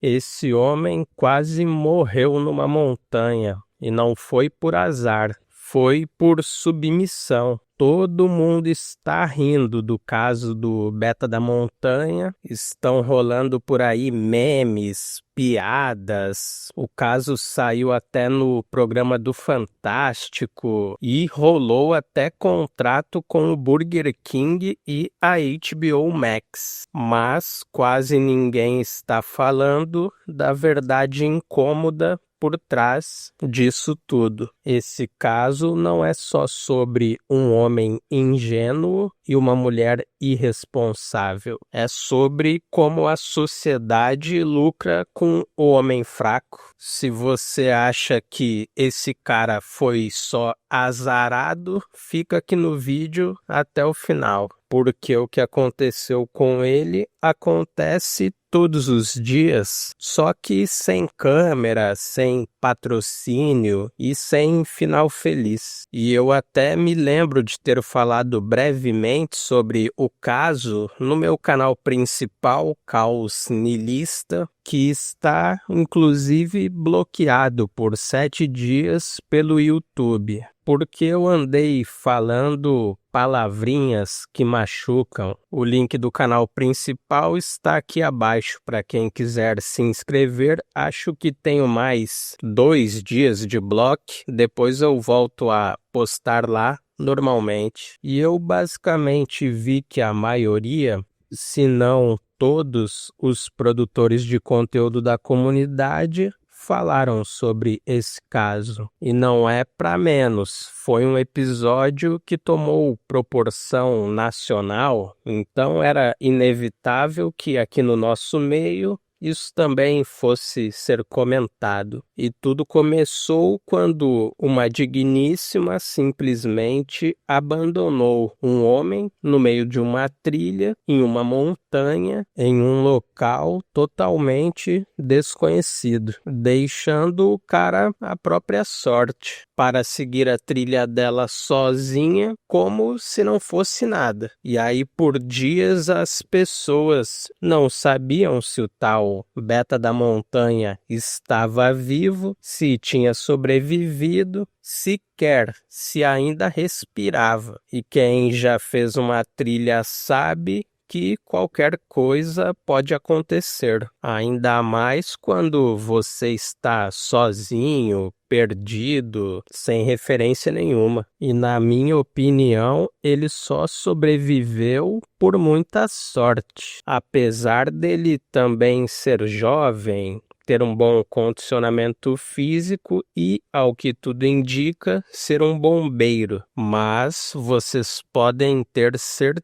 Esse homem quase morreu numa montanha, e não foi por azar, foi por submissão. Todo mundo está rindo do caso do Beta da Montanha, estão rolando por aí memes, piadas. O caso saiu até no programa do Fantástico e rolou até contrato com o Burger King e a HBO Max. Mas quase ninguém está falando da verdade incômoda por trás disso tudo. Esse caso não é só sobre um homem ingênuo e uma mulher irresponsável. É sobre como a sociedade lucra com o homem fraco. Se você acha que esse cara foi só azarado, fica aqui no vídeo até o final, porque o que aconteceu com ele acontece todos os dias, só que sem câmera, sem patrocínio e sem final feliz. E eu até me lembro de ter falado brevemente sobre o caso no meu canal principal, Caos Nilista, que está inclusive bloqueado por 7 dias pelo YouTube, porque eu andei falando palavrinhas que machucam. O link do canal principal está aqui abaixo para quem quiser se inscrever. Acho que tenho mais 2 dias de bloco, depois eu volto a postar lá normalmente. E eu basicamente vi que a maioria, se não todos os produtores de conteúdo da comunidade falaram sobre esse caso. E não é para menos. Foi um episódio que tomou proporção nacional, então era inevitável que aqui no nosso meio isso também fosse ser comentado. E tudo começou quando uma digníssima simplesmente abandonou um homem no meio de uma trilha, em uma montanha, em um local totalmente desconhecido, deixando o cara à própria sorte para seguir a trilha dela sozinha, como se não fosse nada. E aí por dias as pessoas não sabiam se o tal Beta da Montanha estava vivo, se tinha sobrevivido, sequer se ainda respirava. E quem já fez uma trilha sabe que qualquer coisa pode acontecer, ainda mais quando você está sozinho, perdido, sem referência nenhuma. E na minha opinião, ele só sobreviveu por muita sorte, apesar dele também ser jovem, ter um bom condicionamento físico e, ao que tudo indica, ser um bombeiro. Mas vocês podem ter certeza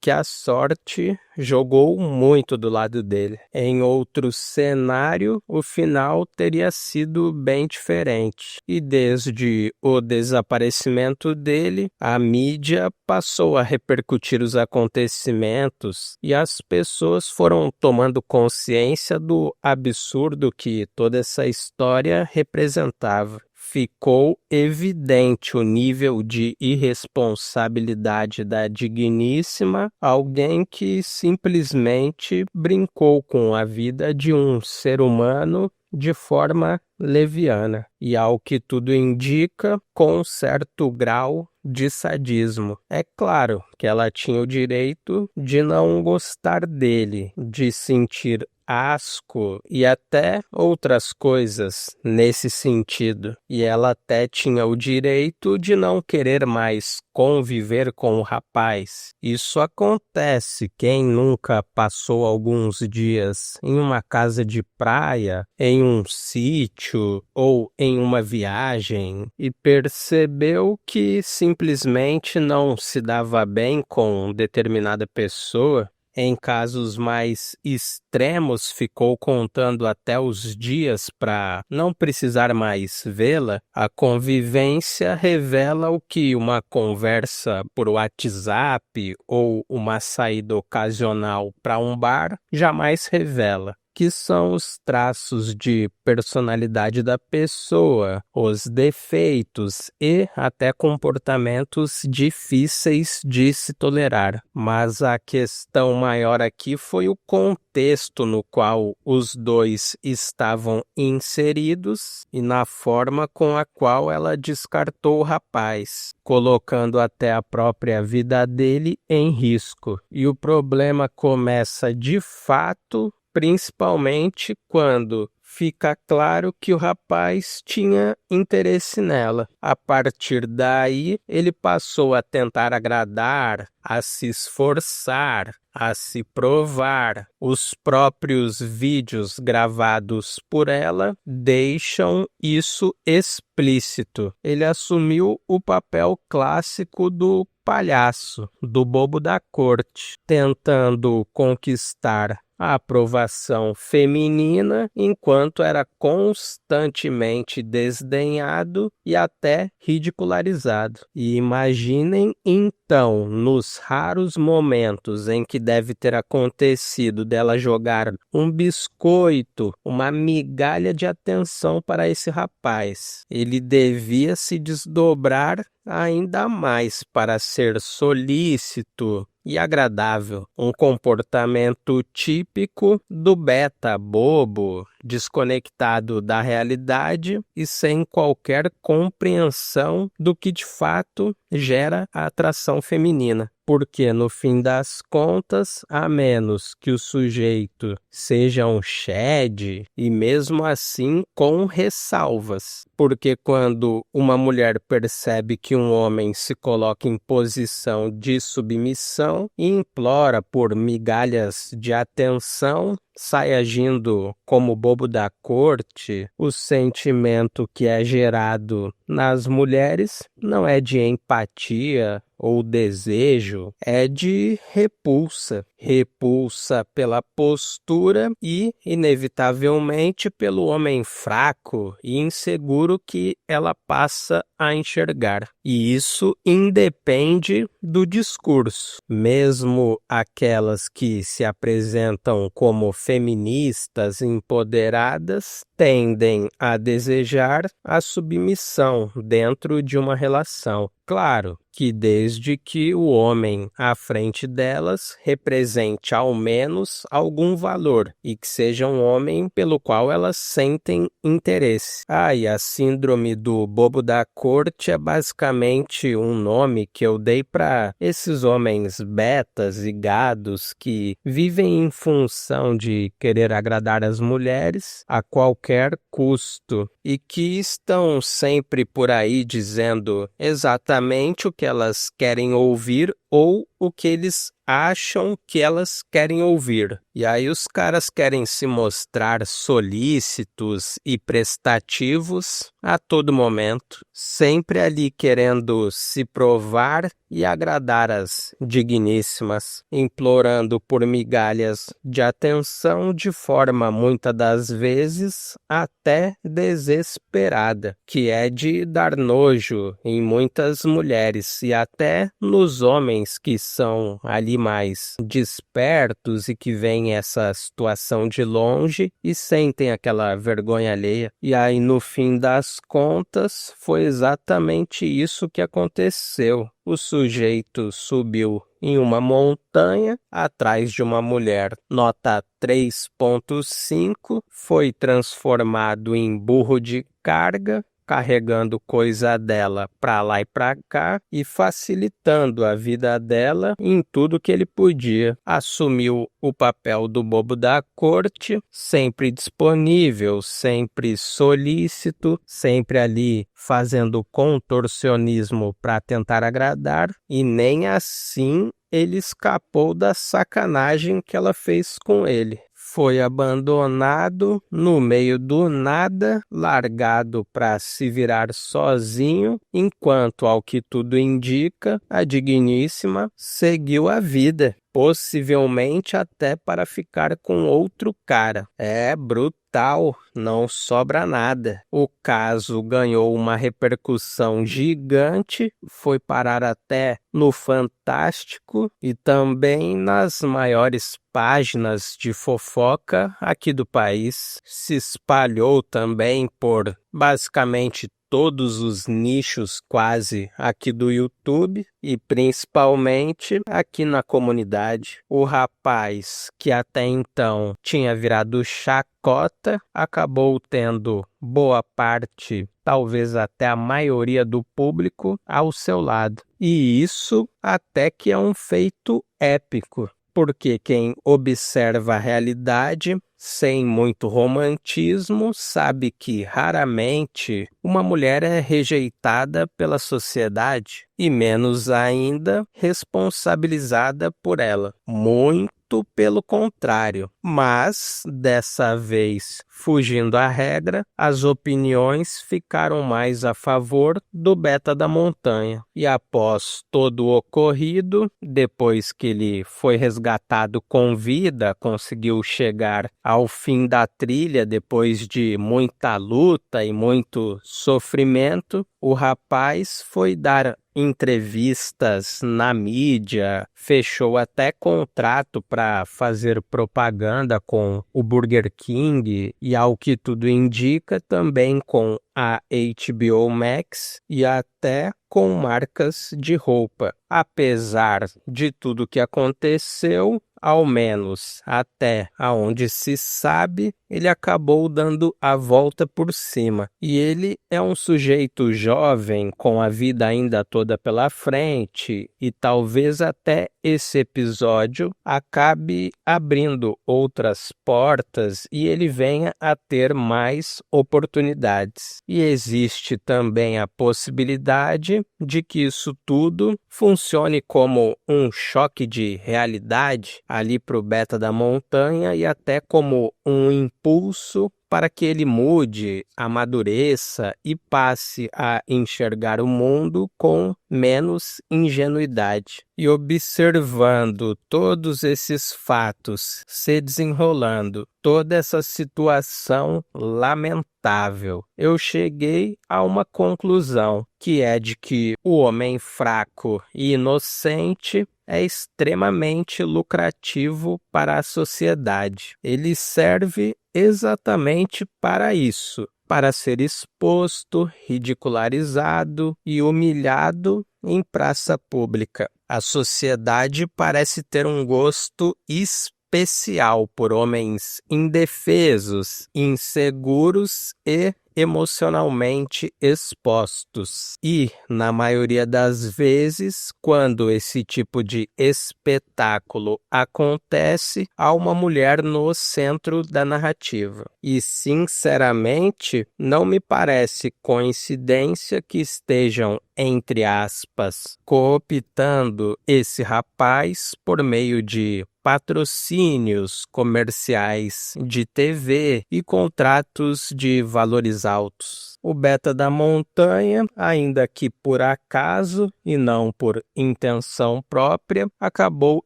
que a sorte jogou muito do lado dele. Em outro cenário, o final teria sido bem diferente. E desde o desaparecimento dele, a mídia passou a repercutir os acontecimentos e as pessoas foram tomando consciência do absurdo que toda essa história representava. Ficou evidente o nível de irresponsabilidade da digníssima, alguém que simplesmente brincou com a vida de um ser humano de forma leviana e, ao que tudo indica, com um certo grau de sadismo. É claro que ela tinha o direito de não gostar dele, de sentir asco e até outras coisas nesse sentido. E ela até tinha o direito de não querer mais conviver com o rapaz. Isso acontece. Quem nunca passou alguns dias em uma casa de praia, em um sítio ou em uma viagem e percebeu que simplesmente não se dava bem com determinada pessoa? Em casos mais extremos, ficou contando até os dias para não precisar mais vê-la. A convivência revela o que uma conversa por WhatsApp ou uma saída ocasional para um bar jamais revela. que são os traços de personalidade da pessoa, os defeitos e até comportamentos difíceis de se tolerar. Mas a questão maior aqui foi o contexto no qual os dois estavam inseridos e na forma com a qual ela descartou o rapaz, colocando até a própria vida dele em risco. E o problema começa de fato, principalmente quando fica claro que o rapaz tinha interesse nela. A partir daí, ele passou a tentar agradar, a se esforçar, a se provar. Os próprios vídeos gravados por ela deixam isso explícito. Ele assumiu o papel clássico do palhaço, do bobo da corte, tentando conquistar a aprovação feminina, enquanto era constantemente desdenhado e até ridicularizado. E imaginem então, nos raros momentos em que deve ter acontecido dela jogar um biscoito, uma migalha de atenção para esse rapaz. Ele devia se desdobrar ainda mais para ser solícito e agradável, um comportamento típico do beta bobo, desconectado da realidade e sem qualquer compreensão do que de fato gera a atração feminina. Porque, no fim das contas, a menos que o sujeito seja um shed, e mesmo assim com ressalvas. Porque quando uma mulher percebe que um homem se coloca em posição de submissão e implora por migalhas de atenção, sai agindo como bobo da corte, o sentimento que é gerado nas mulheres não é de empatia ou desejo, é de repulsa. Repulsa pela postura e, inevitavelmente, pelo homem fraco e inseguro que ela passa a enxergar. E isso independe do discurso. Mesmo aquelas que se apresentam como feministas empoderadas tendem a desejar a submissão dentro de uma relação. Claro que desde que o homem à frente delas represente ao menos algum valor e que seja um homem pelo qual elas sentem interesse. E a síndrome do bobo da corte é basicamente um nome que eu dei para esses homens betas e gados que vivem em função de querer agradar as mulheres a qualquer custo e que estão sempre por aí dizendo exatamente o que elas querem ouvir ou o que eles acham que elas querem ouvir. E aí os caras querem se mostrar solícitos e prestativos a todo momento, sempre ali querendo se provar e agradar as digníssimas, implorando por migalhas de atenção de forma muitas das vezes até desesperada, que é de dar nojo em muitas mulheres e até nos homens que são ali mais despertos e que veem essa situação de longe e sentem aquela vergonha alheia. E aí, no fim das contas, foi exatamente isso que aconteceu. O sujeito subiu em uma montanha atrás de uma mulher nota 3.5, foi transformado em burro de carga, carregando coisa dela para lá e para cá e facilitando a vida dela em tudo que ele podia. Assumiu o papel do bobo da corte, sempre disponível, sempre solícito, sempre ali fazendo contorcionismo para tentar agradar, e nem assim ele escapou da sacanagem que ela fez com ele. Foi abandonado no meio do nada, largado para se virar sozinho, enquanto, ao que tudo indica, a digníssima seguiu a vida. possivelmente até para ficar com outro cara. É brutal, não sobra nada. O caso ganhou uma repercussão gigante, foi parar até no Fantástico e também nas maiores páginas de fofoca aqui do país. Se espalhou também por basicamente todos os nichos quase aqui do YouTube e principalmente aqui na comunidade. O rapaz que até então tinha virado chacota acabou tendo boa parte, talvez até a maioria do público ao seu lado. E isso até que é um feito épico, porque quem observa a realidade sem muito romantismo sabe que raramente uma mulher é rejeitada pela sociedade e menos ainda responsabilizada por ela. Muito pelo contrário, mas dessa vez, fugindo à regra, as opiniões ficaram mais a favor do Beta da Montanha. E após todo o ocorrido, depois que ele foi resgatado com vida, conseguiu chegar ao fim da trilha depois de muita luta e muito sofrimento, o rapaz foi dar entrevistas na mídia, fechou até contrato para fazer propaganda com o Burger King e, ao que tudo indica, também com a HBO Max e até com marcas de roupa. Apesar de tudo que aconteceu, ao menos até aonde se sabe, ele acabou dando a volta por cima. E ele é um sujeito jovem, com a vida ainda toda pela frente, e talvez até esse episódio acabe abrindo outras portas e ele venha a ter mais oportunidades. E existe também a possibilidade de que isso tudo funcione como um choque de realidade ali para o Beta da Montanha e até como um impulso para que ele mude, amadureça e passe a enxergar o mundo com menos ingenuidade. E observando todos esses fatos se desenrolando, toda essa situação lamentável, eu cheguei a uma conclusão, que é de que o homem fraco e inocente é extremamente lucrativo para a sociedade. Ele serve exatamente para isso, para ser exposto, ridicularizado e humilhado em praça pública. A sociedade parece ter um gosto especial por homens indefesos, inseguros e emocionalmente expostos. E, na maioria das vezes, quando esse tipo de espetáculo acontece, há uma mulher no centro da narrativa. E, sinceramente, não me parece coincidência que estejam, entre aspas, cooptando esse rapaz por meio de patrocínios comerciais de TV e contratos de valores altos. O Beta da Montanha, ainda que por acaso e não por intenção própria, acabou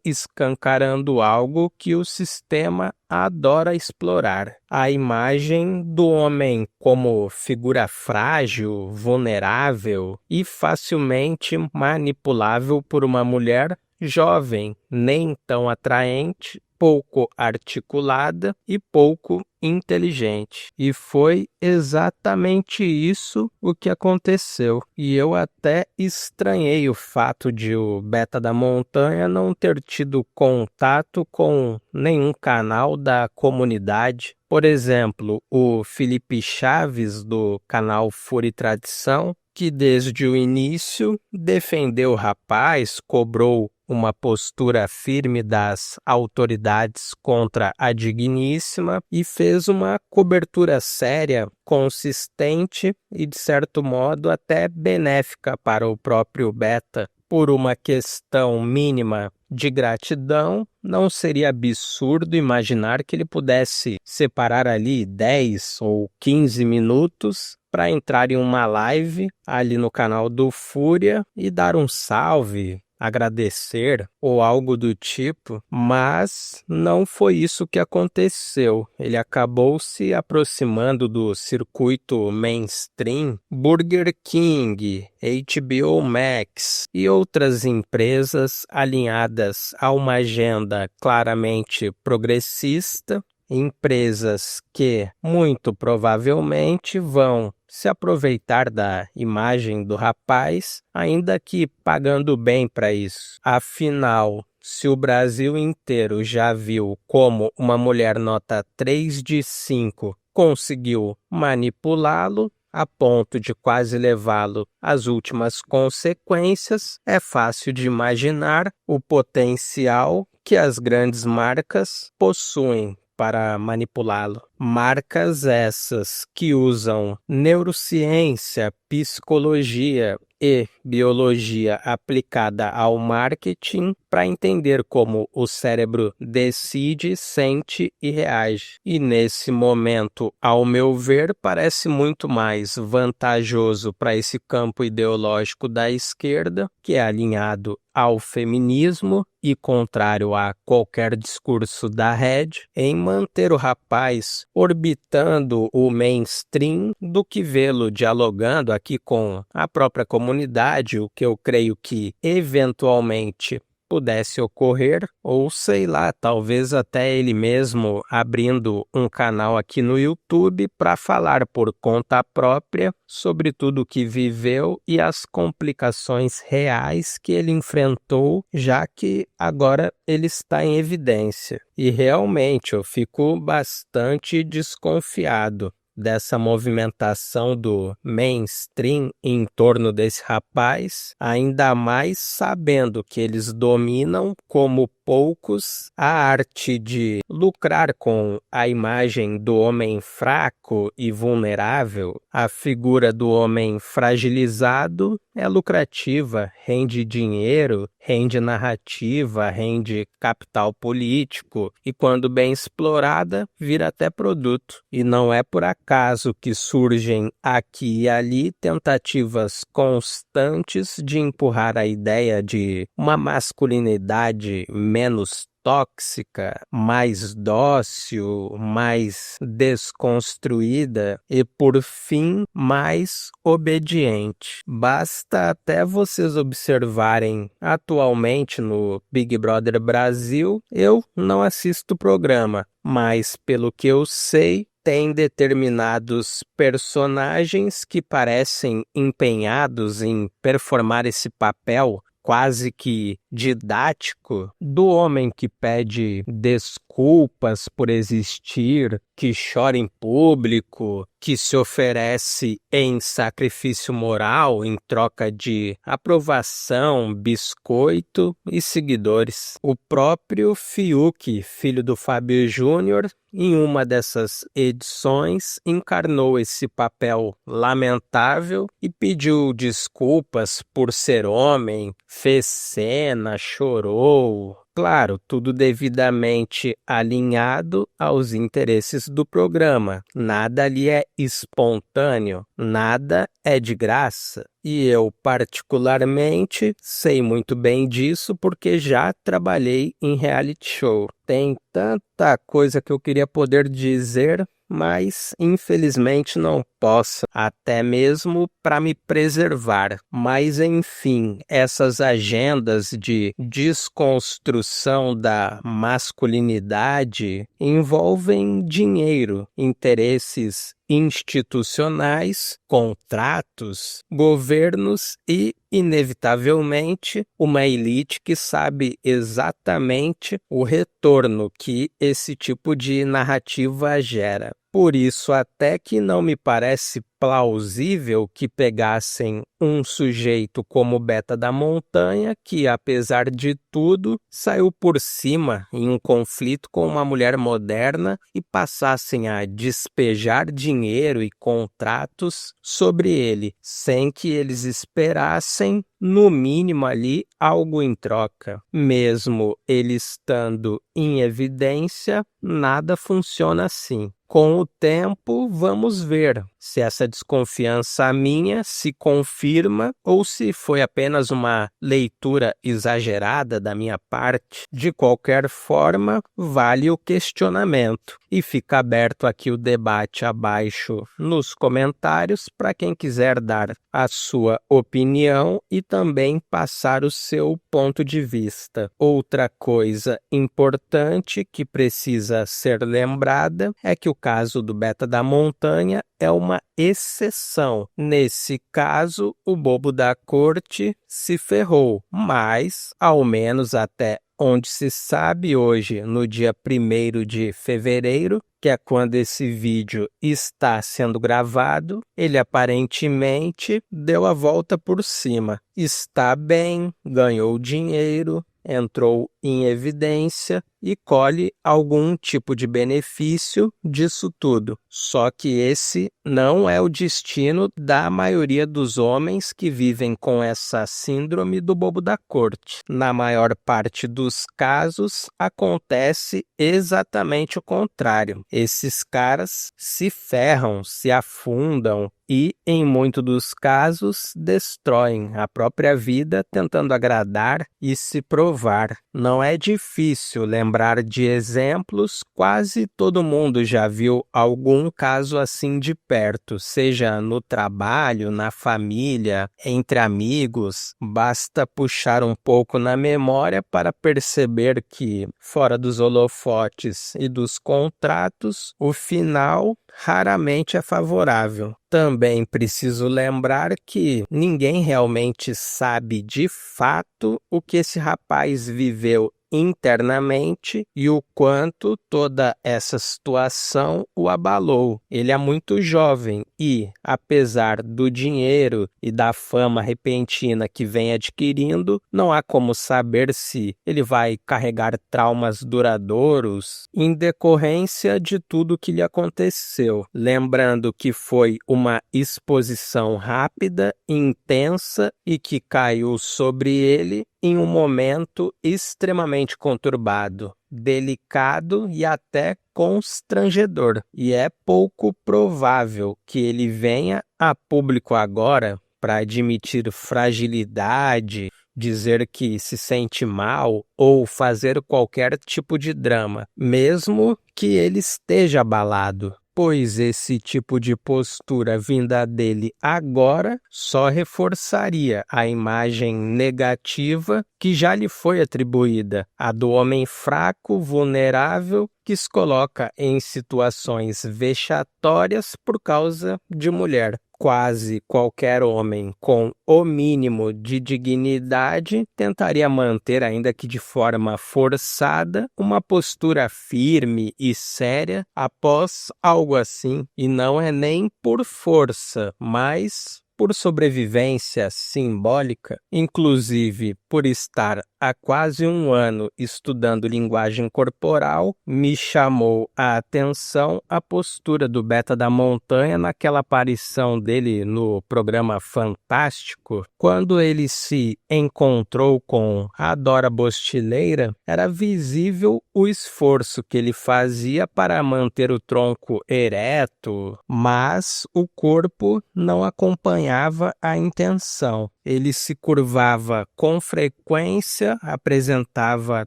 escancarando algo que o sistema adora explorar: a imagem do homem como figura frágil, vulnerável e facilmente manipulável por uma mulher jovem, nem tão atraente, pouco articulada e pouco inteligente. E foi exatamente isso o que aconteceu. E eu até estranhei o fato de o Beta da Montanha não ter tido contato com nenhum canal da comunidade. Por exemplo, o Felipe Chaves, do canal Fúria e Tradição, que desde o início defendeu o rapaz, cobrou uma postura firme das autoridades contra a digníssima e fez uma cobertura séria, consistente e, de certo modo, até benéfica para o próprio Beta. Por uma questão mínima de gratidão, não seria absurdo imaginar que ele pudesse separar ali 10 ou 15 minutos para entrar em uma live ali no canal do Fúria e dar um salve, agradecer ou algo do tipo, mas não foi isso que aconteceu. Ele acabou se aproximando do circuito mainstream, Burger King, HBO Max e outras empresas alinhadas a uma agenda claramente progressista, empresas que, muito provavelmente, vão se aproveitar da imagem do rapaz, ainda que pagando bem para isso. Afinal, se o Brasil inteiro já viu como uma mulher nota 3 de 5 conseguiu manipulá-lo, a ponto de quase levá-lo às últimas consequências, é fácil de imaginar o potencial que as grandes marcas possuem para manipulá-lo. Marcas essas que usam neurociência, psicologia e biologia aplicada ao marketing para entender como o cérebro decide, sente e reage. E nesse momento, ao meu ver, parece muito mais vantajoso para esse campo ideológico da esquerda, que é alinhado ao feminismo e contrário a qualquer discurso da rede, em manter o rapaz orbitando o mainstream do que vê-lo dialogando aqui com a própria comunidade, o que eu creio que eventualmente pudesse ocorrer, ou sei lá, talvez até ele mesmo abrindo um canal aqui no YouTube para falar por conta própria sobre tudo o que viveu e as complicações reais que ele enfrentou, já que agora ele está em evidência. E realmente eu fico bastante desconfiado dessa movimentação do mainstream em torno desse rapaz, ainda mais sabendo que eles dominam como poucos a arte de lucrar com a imagem do homem fraco e vulnerável. A figura do homem fragilizado é lucrativa, rende dinheiro, rende narrativa, rende capital político e, quando bem explorada, vira até produto. E não é por acaso que surgem aqui e ali tentativas constantes de empurrar a ideia de uma masculinidade menos tóxica, mais dócil, mais desconstruída e, por fim, mais obediente. Basta até vocês observarem atualmente no Big Brother Brasil, eu não assisto o programa, mas pelo que eu sei, tem determinados personagens que parecem empenhados em performar esse papel quase que didático do homem que pede desculpas por existir, que chora em público, que se oferece em sacrifício moral em troca de aprovação, biscoito e seguidores. O próprio Fiuk, filho do Fábio Júnior, em uma dessas edições, encarnou esse papel lamentável e pediu desculpas por ser homem, fez cena, chorou. Claro, tudo devidamente alinhado aos interesses do programa. Nada ali é espontâneo, nada é de graça. E eu, particularmente, sei muito bem disso porque já trabalhei em reality show. Tem tanta coisa que eu queria poder dizer, mas infelizmente não posso, até mesmo para me preservar. Mas enfim, essas agendas de desconstrução da masculinidade envolvem dinheiro, interesses institucionais, contratos, governos e, inevitavelmente, uma elite que sabe exatamente o retorno que esse tipo de narrativa gera. Por isso, até que não me parece plausível que pegassem um sujeito como Beta da Montanha, que, apesar de tudo, saiu por cima em um conflito com uma mulher moderna e passassem a despejar dinheiro e contratos sobre ele, sem que eles esperassem, no mínimo ali, algo em troca. Mesmo ele estando em evidência, nada funciona assim. Com o tempo, vamos ver se essa desconfiança minha se confirma ou se foi apenas uma leitura exagerada da minha parte. De qualquer forma, vale o questionamento. E fica aberto aqui o debate abaixo nos comentários para quem quiser dar a sua opinião e também passar o seu ponto de vista. Outra coisa importante que precisa ser lembrada é que o caso do Beta da Montanha é uma exceção. Nesse caso, o bobo da corte se ferrou, mas, ao menos até onde se sabe hoje, no dia 1º de fevereiro, que é quando esse vídeo está sendo gravado, ele aparentemente deu a volta por cima. Está bem, ganhou dinheiro, entrou em evidência e colhe algum tipo de benefício disso tudo. Só que esse não é o destino da maioria dos homens que vivem com essa síndrome do bobo da corte. Na maior parte dos casos, acontece exatamente o contrário. Esses caras se ferram, se afundam e, em muitos dos casos, destroem a própria vida tentando agradar e se provar. Não é difícil lembrar de exemplos, quase todo mundo já viu algum caso assim de perto, seja no trabalho, na família, entre amigos. Basta puxar um pouco na memória para perceber que, fora dos holofotes e dos contratos, o final raramente é favorável. Também preciso lembrar que ninguém realmente sabe de fato o que esse rapaz viveu internamente e o quanto toda essa situação o abalou. Ele é muito jovem e, apesar do dinheiro e da fama repentina que vem adquirindo, não há como saber se ele vai carregar traumas duradouros em decorrência de tudo que lhe aconteceu. Lembrando que foi uma exposição rápida, intensa e que caiu sobre ele em um momento extremamente conturbado, delicado e até constrangedor. E é pouco provável que ele venha a público agora para admitir fragilidade, dizer que se sente mal ou fazer qualquer tipo de drama, mesmo que ele esteja abalado. Pois esse tipo de postura vinda dele agora só reforçaria a imagem negativa que já lhe foi atribuída, a do homem fraco, vulnerável, que se coloca em situações vexatórias por causa de mulher. Quase qualquer homem com o mínimo de dignidade tentaria manter, ainda que de forma forçada, uma postura firme e séria após algo assim. E não é nem por força, mas por sobrevivência simbólica, inclusive por estar há quase um ano estudando linguagem corporal, me chamou a atenção a postura do Beta da Montanha naquela aparição dele no programa Fantástico. Quando ele se encontrou com a Dora Bostileira, era visível o esforço que ele fazia para manter o tronco ereto, mas o corpo não acompanhava a intenção. Ele se curvava com frequência, apresentava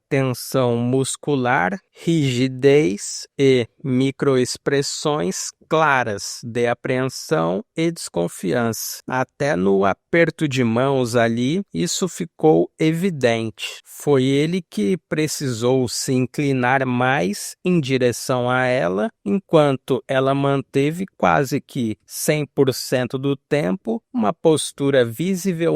tensão muscular, rigidez e microexpressões claras de apreensão e desconfiança. Até no aperto de mãos ali, isso ficou evidente. Foi ele que precisou se inclinar mais em direção a ela, enquanto ela manteve quase que 100% do tempo uma postura visivelmente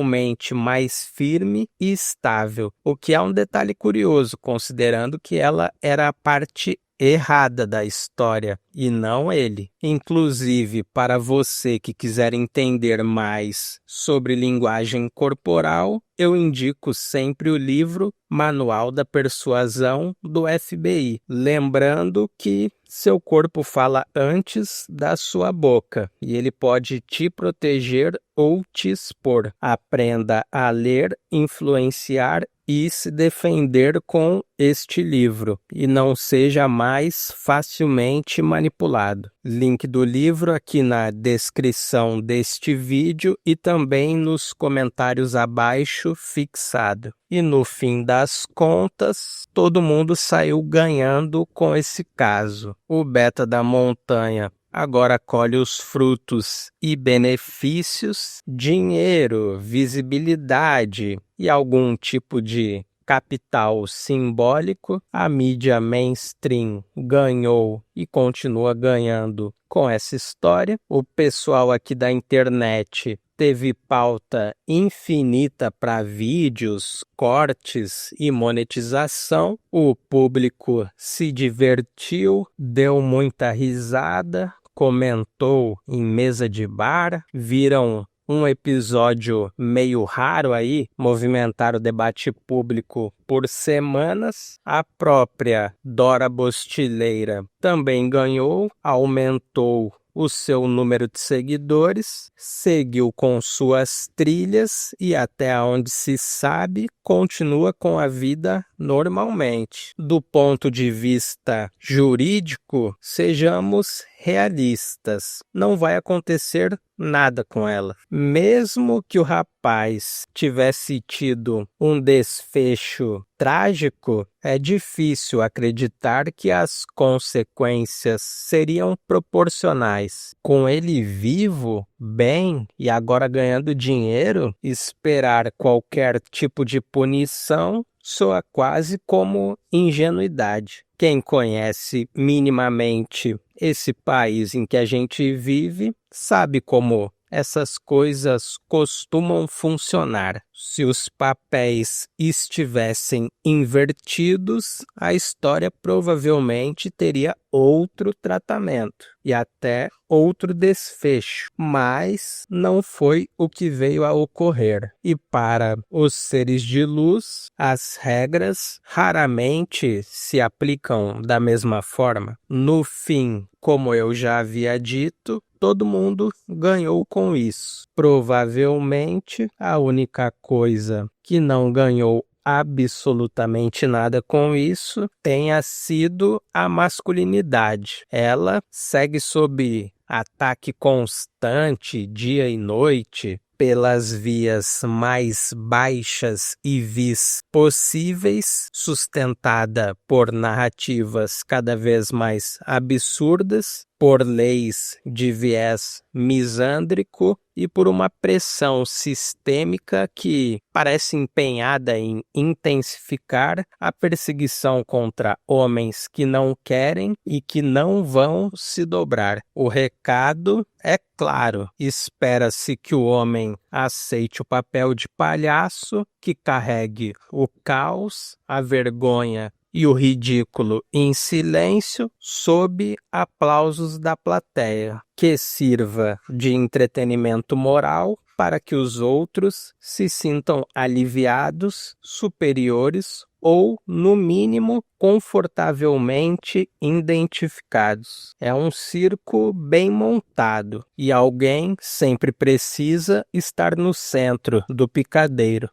mais firme e estável, o que é um detalhe curioso, considerando que ela era a parte errada da história e não ele. Inclusive, para você que quiser entender mais sobre linguagem corporal, eu indico sempre o livro Manual da Persuasão do FBI, lembrando que seu corpo fala antes da sua boca e ele pode te proteger ou te expor. Aprenda a ler, influenciar e se defender com este livro e não seja mais facilmente manipulado. Link do livro aqui na descrição deste vídeo e também nos comentários abaixo fixado. E no fim das contas, todo mundo saiu ganhando com esse caso. O Beta da Montanha agora colhe os frutos e benefícios, dinheiro, visibilidade e algum tipo de capital simbólico. A mídia mainstream ganhou e continua ganhando com essa história. O pessoal aqui da internet teve pauta infinita para vídeos, cortes e monetização. O público se divertiu, deu muita risada, comentou em mesa de bar, viram um episódio meio raro aí, movimentar o debate público por semanas. A própria Dora Bostileira também ganhou, aumentou o seu número de seguidores, seguiu com suas trilhas e, até onde se sabe, continua com a vida normalmente. Do ponto de vista jurídico, sejamos realistas, não vai acontecer nada com ela. Mesmo que o rapaz tivesse tido um desfecho trágico, é difícil acreditar que as consequências seriam proporcionais. Com ele vivo, bem e agora ganhando dinheiro, esperar qualquer tipo de punição soa quase como ingenuidade. Quem conhece minimamente esse país em que a gente vive sabe como essas coisas costumam funcionar. Se os papéis estivessem invertidos, a história provavelmente teria outro tratamento e até outro desfecho, mas não foi o que veio a ocorrer. E para os seres de luz, as regras raramente se aplicam da mesma forma. No fim, como eu já havia dito, todo mundo ganhou com isso. Provavelmente, a única coisa que não ganhou absolutamente nada com isso tenha sido a masculinidade. Ela segue sob ataque constante, dia e noite, pelas vias mais baixas e vis possíveis, sustentada por narrativas cada vez mais absurdas, por leis de viés misândrico e por uma pressão sistêmica que parece empenhada em intensificar a perseguição contra homens que não querem e que não vão se dobrar. O recado é claro: espera-se que o homem aceite o papel de palhaço, que carregue o caos, a vergonha e o ridículo em silêncio, sob aplausos da plateia, que sirva de entretenimento moral para que os outros se sintam aliviados, superiores ou, no mínimo, confortavelmente identificados. É um circo bem montado e alguém sempre precisa estar no centro do picadeiro.